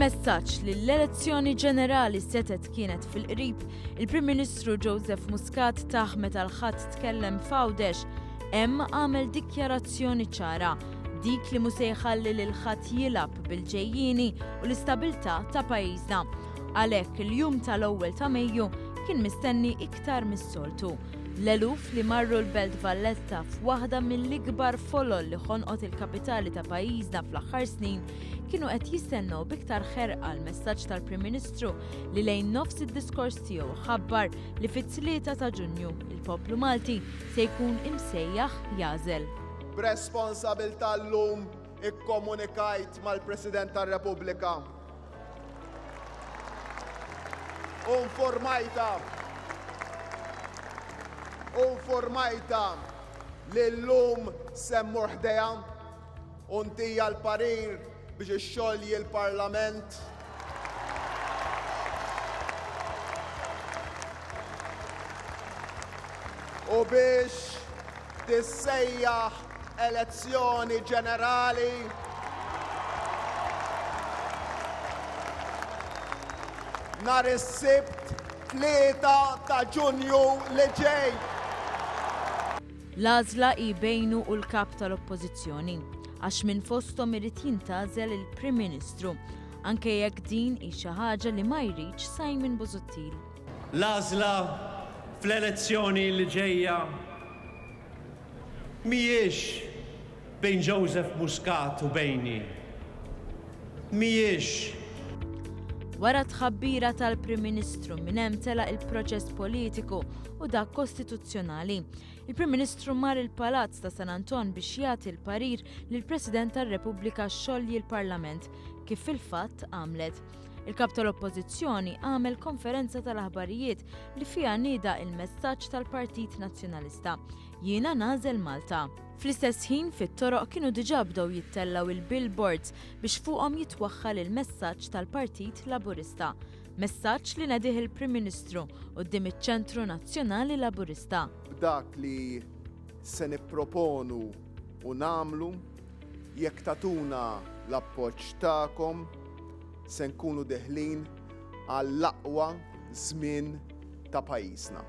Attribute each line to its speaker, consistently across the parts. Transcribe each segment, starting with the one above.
Speaker 1: Fil-messaġġ li l-elezzjoni ġenerali setet kienet fil-qrib, il-Prim Ministru Joseph Muscat taħ meta l-ħadd tkellem f'Għawdex hemm għamel dikjarazzjoni ċara dik li mhu se jħalli lil ħadd jilgħab bil-ġejjieni u l-istabilità ta' pajjiżna. Għalhekk il-jum tal-ewwel ta' Mejju kien mistenni iktar mis-soltu. L-eluf li marru l-Belt Valletta f'waħda mill-ikbar folol li ħonqot il-kapitali ta' pajjiżna fl-aħħar snin kienu qed jistennew biktar ħerqa l-messaġġ tal-Prim Ministru li lejn nofs id-diskors tiegħu ħabbar li fit-3 ta' Ġunju il-poplu Malti se jkun imsejjaħ jagħżel.
Speaker 2: B'responsabbiltà llum ikkomunikajt mal-President tar-Repubblika u informajta li llum semmur ħdejha u ntija l-parir biex ixxolli l-Parlament u biex tissejjaħ elezzjoni ġenerali nhar is-Sibt 3 ta' Ġunju li ġej.
Speaker 1: L-għażla hi bejnu u l-kap tal-Oppożizzjoni għax minn fosthom irid jintgħażel il-Prim Ministru anke jekk din hi xi ħaġa li ma jridx Simon Busuttil.
Speaker 3: L-għażla fl-elezzjoni li ġejja mhijiex bejn Joseph Muscat u bejni. Mhijiex.
Speaker 1: Wara tħabbira tal-Prim Ministru minn hemm telaq il-proċess politiku u dak kostituzzjonali. Il-Prim Ministru mar il-Palazz ta' San Anton biex jagħti l-parir lill-President tar-Repubblika xogħli l-Parlament kif fil-fatt għamlet. Il-kap tal-Oppożizzjoni għamel konferenza tal-aħbarijiet li fiha nieda il-messaġġ tal-Partit Nazzjonalista. Jiena nagħżel Malta. Fl-istess ħin fit-toroq kienu diġà bdew jittellaw il-billboards biex fuqhom jitwaħħal il-messaġġ tal-Partit Laburista. Messaġġ li nadih il-Prim Ministru quddiem iċ-Ċentru Nazzjonali Laburista.
Speaker 2: Dak li se nipproponu u nagħmlu jekk tatuna l-appoġġ tagħkom se nkunu deħlin għall-aqwa żmien ta' pajjiżna.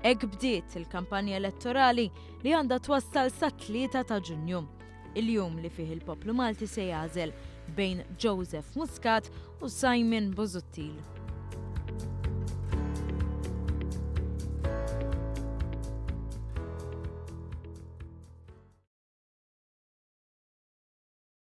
Speaker 1: Hekk bdiet il-kampanja elettorali li għandha twassal sa 3 ta' Ġunju, il-jum li fih il-poplu Malti se jagħżel bejn Joseph Muscat u Simon Busuttil.